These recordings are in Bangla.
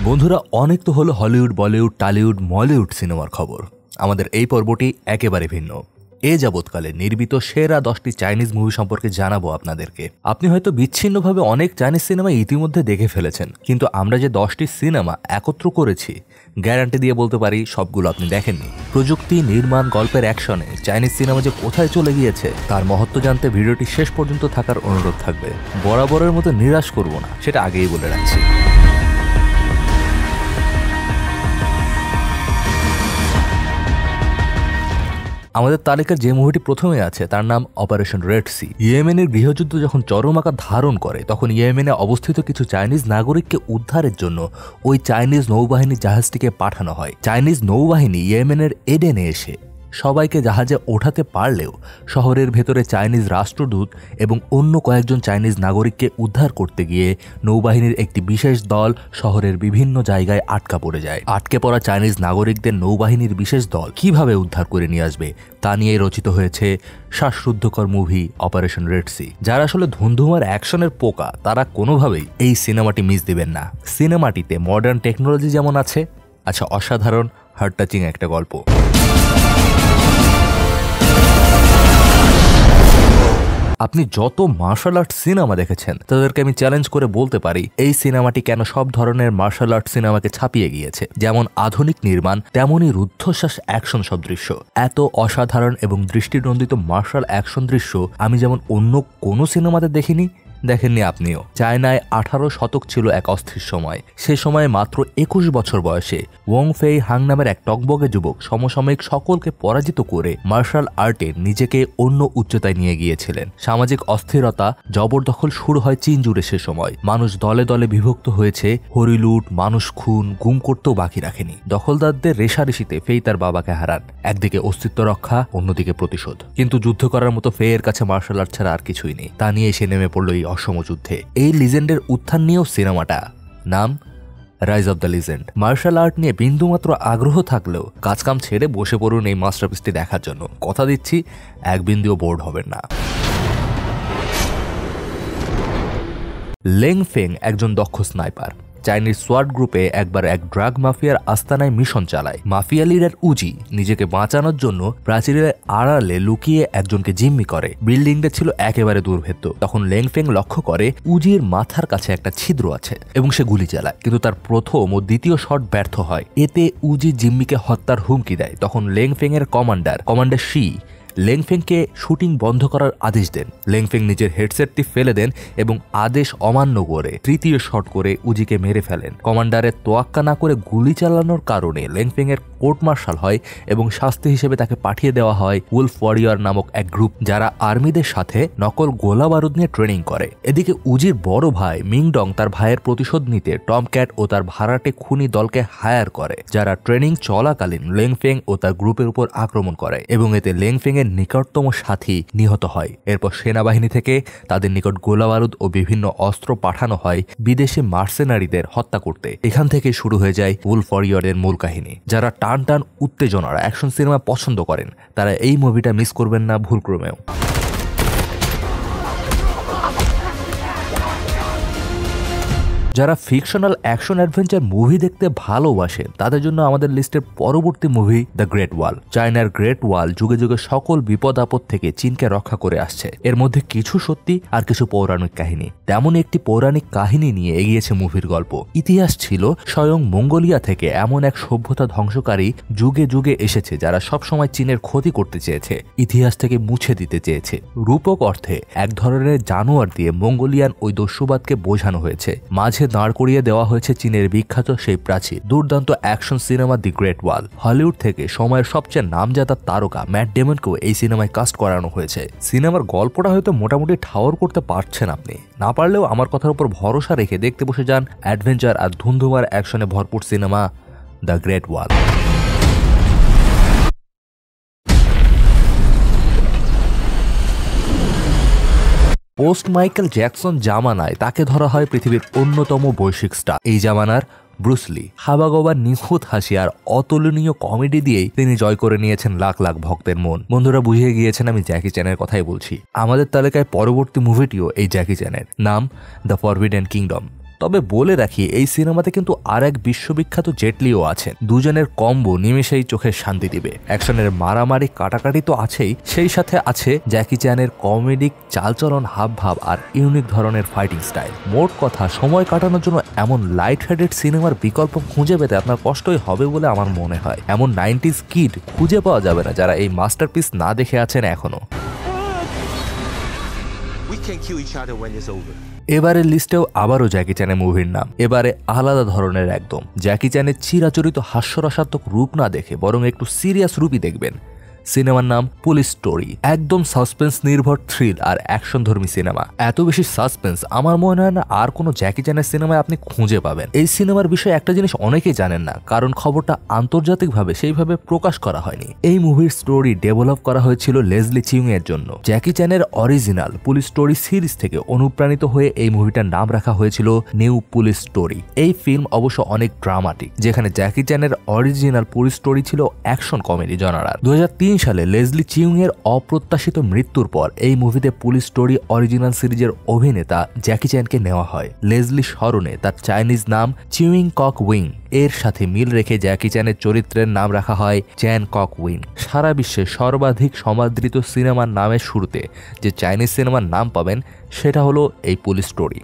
বন্ধুরা, অনেক তো হলো হলিউড, বলিউড, টলিউড, মলিউড সিনেমার খবর। আমাদের এই পর্বটি একেবারে ভিন্ন। এ যাবৎকালে নির্মিত সেরা 10টি চাইনিজ মুভি সম্পর্কে জানাবো আপনাদেরকে। আপনি হয়তো বিচ্ছিন্নভাবে অনেক চাইনিজ সিনেমা ইতিমধ্যে দেখে ফেলেছেন, কিন্তু আমরা যে 10টি সিনেমা একত্র করেছি, গ্যারান্টি দিয়ে বলতে পারি সবগুলো আপনি দেখেননি। প্রযুক্তি, নির্মাণ, গল্পের অ্যাকশনে চাইনিজ সিনেমা যে কোথায় চলে গিয়েছে তার মহত্ব জানতে ভিডিওটি শেষ পর্যন্ত থাকার অনুরোধ থাকবে। বরাবরের মতো নিরাশ করব না, সেটা আগেই বলে রাখছি। আমাদের তালিকার যে মুভিটি প্রথমে আছে তার নাম অপারেশন রেড সি। ইয়েমেনের গৃহযুদ্ধ যখন চরম আকার ধারণ করে তখন ইয়েমেনে অবস্থিত কিছু চাইনিজ নাগরিককে উদ্ধারের জন্য ওই চাইনিজ নৌবাহিনীর জাহাজটিকে পাঠানো হয়। চাইনিজ নৌবাহিনী ইয়েমেনের এডেনে এসে সবাইকে জাহাজে ওঠাতে পারলেও শহরের ভেতরে চাইনিজ রাষ্ট্রদূত এবং অন্য কয়েকজন চাইনিজ নাগরিককে উদ্ধার করতে গিয়ে নৌবাহিনীর একটি বিশেষ দল শহরের বিভিন্ন জায়গায় আটকা পড়ে যায়। আটকে পড়া চাইনিজ নাগরিকদের নৌবাহিনীর বিশেষ দল কিভাবে উদ্ধার করে নিয়ে আসবে তা নিয়ে রচিত হয়েছে শ্বাসরুদ্ধকর মুভি অপারেশন রেড সি। যারা আসলে ধুন্ধুমার অ্যাকশনের পোকা তারা কোনোভাবেই এই সিনেমাটি মিস দিবেন না। সিনেমাটিতে মডার্ন টেকনোলজি যেমন আছে, অসাধারণ হার্ট টাচিং একটা গল্প। আপনি যত মার্শাল আর্ট সিনেমা দেখেছেন তাদেরকে আমি চ্যালেঞ্জ করে বলতে পারি এই সিনেমাটি কেন সব ধরনের মার্শাল আর্ট সিনেমাকে ছাপিয়ে গিয়েছে। যেমন আধুনিক নির্মাণ, তেমনই রুদ্ধশ্বাস অ্যাকশন সব দৃশ্য। এত অসাধারণ এবং দৃষ্টিনন্দিত মার্শাল অ্যাকশন দৃশ্য আমি যেমন অন্য কোনো সিনেমাতে দেখিনি, দেখেননি আপনিও। চায়নায় 18 শতক ছিল এক অস্থির সময়। সে সময় মাত্র 21 বছর বয়সে ওয়ং ফেই হাং নামের এক টকবগে যুবক সমসাময়িক সকলকে পরাজিত করে মার্শাল আর্টে নিজেকে অন্য উচ্চতায় নিয়ে গিয়েছিলেন। সামাজিক অস্থিরতা, জবরদখল শুরু হয় চীন জুড়ে। সে সময় মানুষ দলে দলে বিভক্ত হয়েছে, হরিলুট, মানুষ খুন, গুম করতেও বাকি রাখেনি। দখলদারদের রেশারেশিতে ফেই তার বাবাকে হারান। একদিকে অস্তিত্ব রক্ষা, অন্যদিকে প্রতিশোধ। কিন্তু যুদ্ধ করার মতো ফেয়ের কাছে মার্শাল আর্ট ছাড়া আর কিছুই নেই। তা নিয়ে সে নেমে পড়ল এই অসম যুদ্ধে। এই লিজেন্ডের উত্থান নিয়েও সিনেমাটা, নাম rise of the legend. Martial art নিয়ে বিন্দুমাত্র আগ্রহ থাকলেও কাজকাম ছেড়ে বসে পড়ুন এই মাস্টারপিসটি দেখার জন্য। কথা দিচ্ছি এক বিন্দুও বোর্ড হবেন না। লেং ফেং একজন দক্ষ স্নাইপার। চাইনিজ সোয়াট গ্রুপে একবার এক ড্রাগ মাফিয়ার আস্তানায় মিশন চালায়। মাফিয়া লিডার উজি নিজেকে বাঁচানোর জন্য প্রাচীরের আড়ালে লুকিয়ে একজনকে জিম্মি করে। বিল্ডিংটা ছিল একেবারে দুর্ভেদ্য। তখন লেংফেং লক্ষ্য করে উজির মাথার কাছে একটা ছিদ্র আছে এবং সে গুলি চালায়, কিন্তু তার প্রথম ও দ্বিতীয় শট ব্যর্থ হয়। এতে উজি জিম্মিকে হত্যার হুমকি দেয়। তখন লেংফেং এর কমান্ডার শি লেংফেংকে শুটিং বন্ধ করার আদেশ দেন। লেংফেং নিজের হেডসেটটি ফেলে দেন এবং আদেশ অমান্য করে তৃতীয় শট করে উজিকে মেরে ফেলেন। কমান্ডারের তোয়াক্কা না করে গুলি চালানোর কারণে লেংফেং এর কোর্ট মার্শাল হয় এবং শাস্তি হিসেবে তাকে পাঠিয়ে দেওয়া হয় উলফ ওয়ারিয়র নামক এক গ্রুপ, যারা আর্মিদের সাথে নকল গোলা বারুদ নিয়ে ট্রেনিং করে। এদিকে উজির বড় ভাই মিংডং তার ভাইয়ের প্রতিশোধ নিতে টমক্যাট ও তার ভাড়াটে খুনি দলকে হায়ার করে, যারা ট্রেনিং চলাকালীন লেংফেং ও তার গ্রুপের উপর আক্রমণ করে এবং এতে লেংফেং এর নিকটতম সাথী নিহত হয়। এরপর সেনাবাহিনী থেকে তাদের নিকট গোলাবারুদ ও বিভিন্ন অস্ত্র পাঠানো হয় বিদেশি মার্সেনারিদের হত্যা করতে। এখান থেকে শুরু হয়ে যায় উলফ ওয়ারিয়রের মূল কাহিনী। যারা টান টান উত্তেজনার অ্যাকশন সিনেমা পছন্দ করেন তারা এই মুভিটা মিস করবেন না ভুলক্রমেও। যারা ফিকশনাল অ্যাকশন অ্যাডভেঞ্চার মুভি দেখতে ভালোবাসেন তাদের জন্য আমাদের লিস্টের পরবর্তী মুভি দ্য গ্রেট ওয়াল। চায়নার গ্রেট ওয়াল যুগে যুগে সকল বিপদ আপদ থেকে চীনকে রক্ষা করে আসছে। এর মধ্যে কিছু সত্যি আর কিছু পৌরাণিক কাহিনী। তেমন একটি পৌরাণিক কাহিনী নিয়ে এগিয়েছে মুভির গল্প। ইতিহাস ছিল স্বয়ং মঙ্গোলিয়া থেকে এমন এক সভ্যতা ধ্বংসকারী যুগে যুগে এসেছে যারা সবসময় চীনের ক্ষতি করতে চেয়েছে, ইতিহাস থেকে মুছে দিতে চেয়েছে। রূপক অর্থে এক ধরনের জানোয়ার দিয়ে মঙ্গোলিয়ান ওই দস্যুবাদকে বোঝানো হয়েছে। মাঝে দাঁড় করিয়ে দেওয়া হয়েছে চীনের বিখ্যাত সেই প্রাচীর। দুর্দান্ত অ্যাকশন সিনেমা দি গ্রেট ওয়াল। হলিউড থেকে সময়ের সবচেয়ে নামজাদা তারকা ম্যাট ডেমনকেও এই সিনেমায় কাস্ট করানো হয়েছে। সিনেমার গল্পটা হয়তো মোটামুটি ঠাওর করতে পারছেন আপনি, না পারলেও আমার কথার উপর ভরসা রেখে দেখতে বসে যান অ্যাডভেঞ্চার আর ধুন্ধুমার অ্যাকশনে ভরপুর cinema the great wall. Post Michael Jackson জামানায় তাকে ধরা হয় পৃথিবীর অন্যতম বৈশ্বিক স্টার। এই জামানার ব্রুস লি হাবাগোবার নিখুঁত হাসি আর অতুলনীয় কমেডি দিয়েই তিনি জয় করে নিয়েছেন লাখ লাখ ভক্তের মন। বন্ধুরা বুঝিয়ে গিয়েছেন আমি জ্যাকি চ্যানের কথাই বলছি। আমাদের তালিকায় পরবর্তী মুভিটিও এই জ্যাকি চ্যানের, নাম দ্য ফরবিডেন কিংডম। তবে বলে রাখি এই সিনেমাতে কিন্তু আর এক বিশ্ববিখ্যাত জেটলিও আছেন। দুজনের কম্বো নিমেষেই চোখের শান্তি দিবে। অ্যাকশনের মারামারি কাটাকাটি তো আছেই, সেই সাথে আছে জ্যাকি চ্যানের কমেডিক চালচলন, হাবভাব আর ইউনিক ধরনের ফাইটিং স্টাইল। মোট কথা, সময় কাটানোর জন্য এমন লাইট হেডেড সিনেমার বিকল্প খুঁজে পেতে আপনার কষ্টই হবে বলে আমার মনে হয়। এমন 90s কিড খুঁজে পাওয়া যাবে না যারা এই মাস্টারপিস না দেখে আছেন এখনো। এবারের লিস্টেও আবারও জ্যাকি চ্যানের মুভির নাম, এবারে আলাদা ধরনের একদম। জ্যাকি চ্যানের চিরাচরিত হাস্যরসাত্মক রূপ না দেখে বরং একটু সিরিয়াস রূপই দেখবেন। সিনেমার নাম পুলিশ স্টোরি। একদম সাসপেন্স নির্ভর থ্রিল আর অ্যাকশন ধর্মী সিনেমা। এত বেশি সাসপেন্স আমার মনে হয় না আর কোনো জ্যাকি চ্যানের সিনেমায় আপনি খুঁজে পাবেন। এই সিনেমার বিষয়ে একটা জিনিস অনেকেই জানেন না, কারণ খবরটা আন্তর্জাতিকভাবে সেইভাবে প্রকাশ করা হয়নি। এই মুভির স্টোরি ডেভেলপ করা হয়েছিল লেজলি চিং এর জন্য। জ্যাকি চ্যানের অরিজিনাল পুলিশ স্টোরি সিরিজ থেকে অনুপ্রাণিত হয়ে এই মুভিটার নাম রাখা হয়েছিল নিউ পুলিশ স্টোরি। এই ফিল্ম অবশ্য অনেক ড্রামাটিক, যেখানে জ্যাকি চ্যানের অরিজিনাল পুলিশ স্টোরি ছিল অ্যাকশন কমেডি জনারার। 2003 সালে লেজলি চিং এর অপ্রত্যাশিত মৃত্যুর পর এই মুভিতে পুলিশ স্টোরি অরিজিনাল সিরিজের অভিনেতা জ্যাকি চ্যানকে নেওয়া হয়। লেজলি স্মরণে তার চাইনিজ নাম চিউইং কক উইং এর সাথে মিল রেখে জ্যাকি চ্যানের চরিত্রের নাম রাখা হয় চ্যান কক উইং। সারা বিশ্বে সর্বাধিক সমাদৃত সিনেমার নামের শুরুতে যে চাইনিজ সিনেমার নাম পাবেন সেটা হলো এই পুলিশ স্টোরি।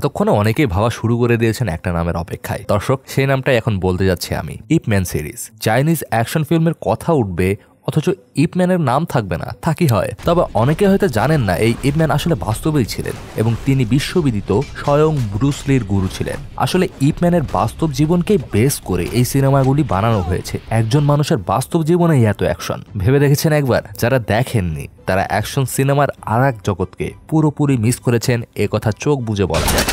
এতক্ষণে অনেকেই ভাবা শুরু করে দিয়েছেন একটা নামের অপেক্ষায়। দর্শক, সেই নামটাই এখন বলতে যাচ্ছি আমি। ইপ ম্যান সিরিজ। চাইনিজ অ্যাকশন ফিল্মের কথা উঠবে অথচ ইপ ম্যানের নাম থাকবে না, তা কি হয়? তবে অনেকে হয়তো জানেন না এই ইপ ম্যান আসলে বাস্তবেই ছিলেন এবং তিনি বিশ্ববিদিত স্বয়ং ব্রুস লির গুরু ছিলেন। আসলে ইপ ম্যানের বাস্তব জীবনকেই বেস করে এই সিনেমাগুলি বানানো হয়েছে। একজন মানুষের বাস্তব জীবনেই এত অ্যাকশন, ভেবে দেখেছেন একবার? যারা দেখেননি তারা অ্যাকশন সিনেমার আর এক জগৎকে পুরোপুরি মিস করেছেন, এ কথা চোখ বুজে বলা যায়।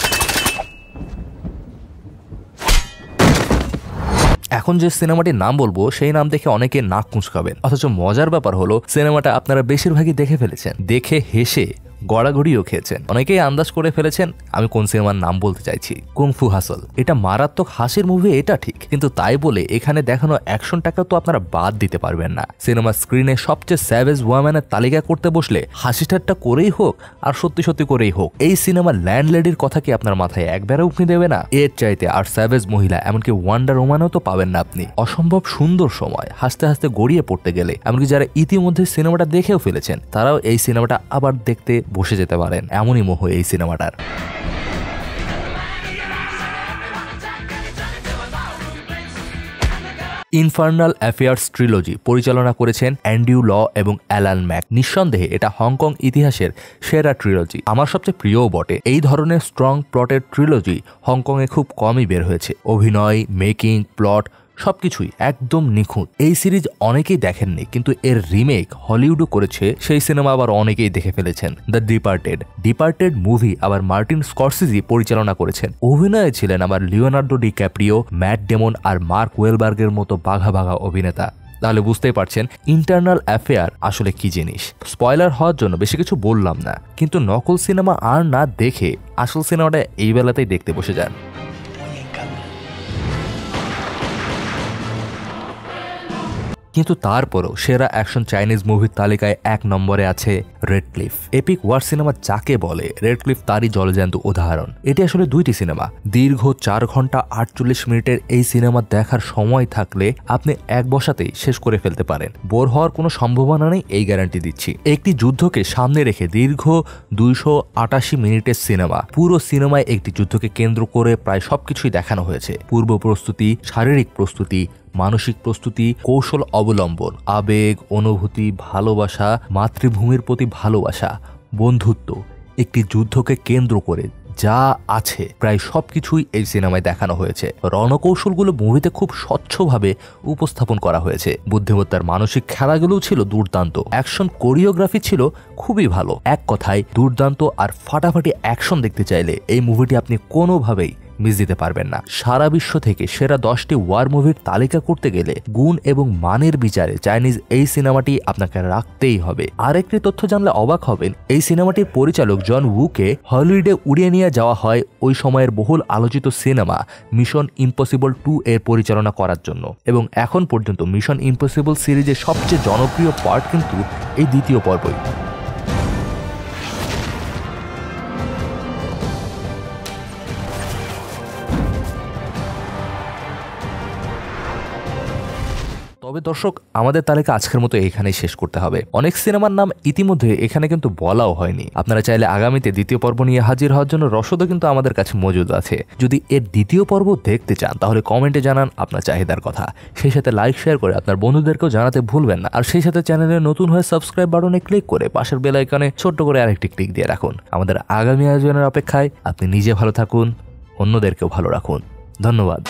এখন যে সিনেমাটির নাম বলবো সেই নাম দেখে অনেকে নাক কুঁচকাবেন, অথচ মজার ব্যাপার হলো সিনেমাটা আপনারা বেশিরভাগই দেখে ফেলেছেন, দেখে হেসে গড়াগড়িও খেয়েছেন। অনেকেই আন্দাজ করে ফেলেছেন আমি কোন সিনেমার নাম বলতে চাইছি। কুংফু হাসল। এটা মারাত্মক হাসির মুভি, এটা ঠিক, কিন্তু তাই বলে এখানে দেখানো অ্যাকশনটাকে তো আপনারা বাদ দিতে পারবেন না। সিনেমার স্ক্রিনে সবচেয়ে স্যাভেজ ওয়াম্যানের তালিকা করতে বসলে হাসি ঠাট্টা করেই হোক আর সত্যি সত্যি করেই হোক, এই সিনেমার ল্যান্ডলেডির কথা কি আপনার মাথায় একবারে উঠে দেবে না? এর চাইতে আর স্যাভেজ মহিলা এমনকি ওয়ান্ডার ওম্যানও তো পাবেন না আপনি। অসম্ভব সুন্দর সময়, হাসতে হাসতে গড়িয়ে পড়তে গেলে এমনকি যারা ইতিমধ্যে সিনেমাটা দেখেও ফেলেছেন তারাও এই সিনেমাটা আবার দেখতে বসে যেতে পারেন, এমনই মোহ এই সিনেমাটার। ইনফার্নাল অ্যাফেয়ার্স ট্রিলজি পরিচালনা করেছেন অ্যান্ড্রিউ ল এবং অ্যালান ম্যাক। নিঃসন্দেহে এটা হংকং ইতিহাসের সেরা ট্রিলজি, আমার সবচেয়ে প্রিয়ও বটে। এই ধরনের স্ট্রং প্লটের ট্রিলজি হংকংয়ে খুব কমই বের হয়েছে। অভিনয়, মেকিং, প্লট সবকিছুই একদম নিখুঁত। এই সিরিজ অনেকেই দেখেননি, কিন্তু এর রিমেক হলিউডও করেছে, সেই সিনেমা আবার অনেকেই দেখে ফেলেছেন। দ্য ডিপার্টেড মুভি আবার মার্টিন স্করসেজি পরিচালনা করেছেন। অভিনয়ে ছিলেন আবার লিওনার্দো ডিক্যাপ্রিও, ম্যাট ডেমন আর মার্ক ওয়েলবার্গের মতো বাঘা বাঘা অভিনেতা। তাহলে বুঝতেই পারছেন ইন্টারনাল অ্যাফেয়ার আসলে কি জিনিস। স্পয়লার হওয়ার জন্য বেশি কিছু বললাম না, কিন্তু নকল সিনেমা আর না দেখে আসল সিনেমাটা এই বেলাতেই দেখতে বসে যান। কিন্তু তারপরও সেরা অ্যাকশন চাইনিজ মুভির তালিকায় 1 নম্বরে আছে রেড ক্লিফ। এপিক ওয়ার সিনেমা যাকে বলে রেড ক্লিফ তারই জলজ্যান্ত উদাহরণ। এটি আসলে 2টি সিনেমা। দীর্ঘ 4 ঘন্টা 48 মিনিটের এই সিনেমা দেখার সময় থাকলে আপনি এক বসাতেই শেষ করে ফেলতে পারেন। বোর হওয়ার কোনো সম্ভাবনা নেই, এই গ্যারান্টি দিচ্ছি। একটি যুদ্ধকে সামনে রেখে দীর্ঘ 288 মিনিটের সিনেমা। পুরো সিনেমায় একটি যুদ্ধকে কেন্দ্র করে প্রায় সবকিছুই দেখানো হয়েছে। পূর্ব প্রস্তুতি, শারীরিক প্রস্তুতি, মানসিক প্রস্তুতি, কৌশল অবলম্বন, আবেগ, অনুভূতি, ভালোবাসা, মাতৃভূমির প্রতি ভালোবাসা, বন্ধুত্ব, একটি যুদ্ধকে কেন্দ্র করে যা আছে প্রায় সবকিছুই এই সিনেমায় দেখানো হয়েছে। রণকৌশলগুলো মুভিতে খুব স্বচ্ছভাবে উপস্থাপন করা হয়েছে। বুদ্ধিমত্তার মানসিক খেলাগুলোও ছিল দুর্দান্ত। অ্যাকশন কোরিওগ্রাফি ছিল খুবই ভালো। এক কথায় দুর্দান্ত আর ফাটাফাটি অ্যাকশন দেখতে চাইলে এই মুভিটি আপনি কোনোভাবেই মিস দিতে পারবেন না। সারা বিশ্ব থেকে সেরা 10টি ওয়ার মুভির তালিকা করতে গেলে গুণ এবং মানের বিচারে চাইনিজ এই সিনেমাটি আপনাকে রাখতেই হবে। আরেকটি তথ্য জানলে অবাক হবেন, এই সিনেমাটির পরিচালক জন উকে হলিউডে উড়িয়ে নিয়ে যাওয়া হয় ওই সময়ের বহুল আলোচিত সিনেমা মিশন ইম্পসিবল 2 এর পরিচালনা করার জন্য, এবং এখন পর্যন্ত মিশন ইম্পসিবল সিরিজের সবচেয়ে জনপ্রিয় পার্ট কিন্তু এই দ্বিতীয় পর্বই। তবে দর্শক, আমাদের তালিকা আজকের মতো এখানেই শেষ করতে হবে। অনেক সিনেমার নাম ইতিমধ্যে এখানে কিন্তু বলাও হয়নি। আপনারা চাইলে আগামীতে দ্বিতীয় পর্ব নিয়ে হাজির হওয়ার জন্য রসদও কিন্তু আমাদের কাছে মজুদ আছে। যদি এর দ্বিতীয় পর্ব দেখতে চান তাহলে কমেন্টে জানান আপনার চাহিদার কথা। সেই সাথে লাইক শেয়ার করে আপনার বন্ধুদেরকেও জানাতে ভুলবেন না। আর সেই সাথে চ্যানেলে নতুন হয়ে সাবস্ক্রাইব বাটনে ক্লিক করে পাশের বেল আইকনে ছোট্ট করে আরেকটি ক্লিক দিয়ে রাখুন। আমাদের আগামী আয়োজনের অপেক্ষায়। আপনি নিজে ভালো থাকুন, অন্যদেরকেও ভালো রাখুন। ধন্যবাদ।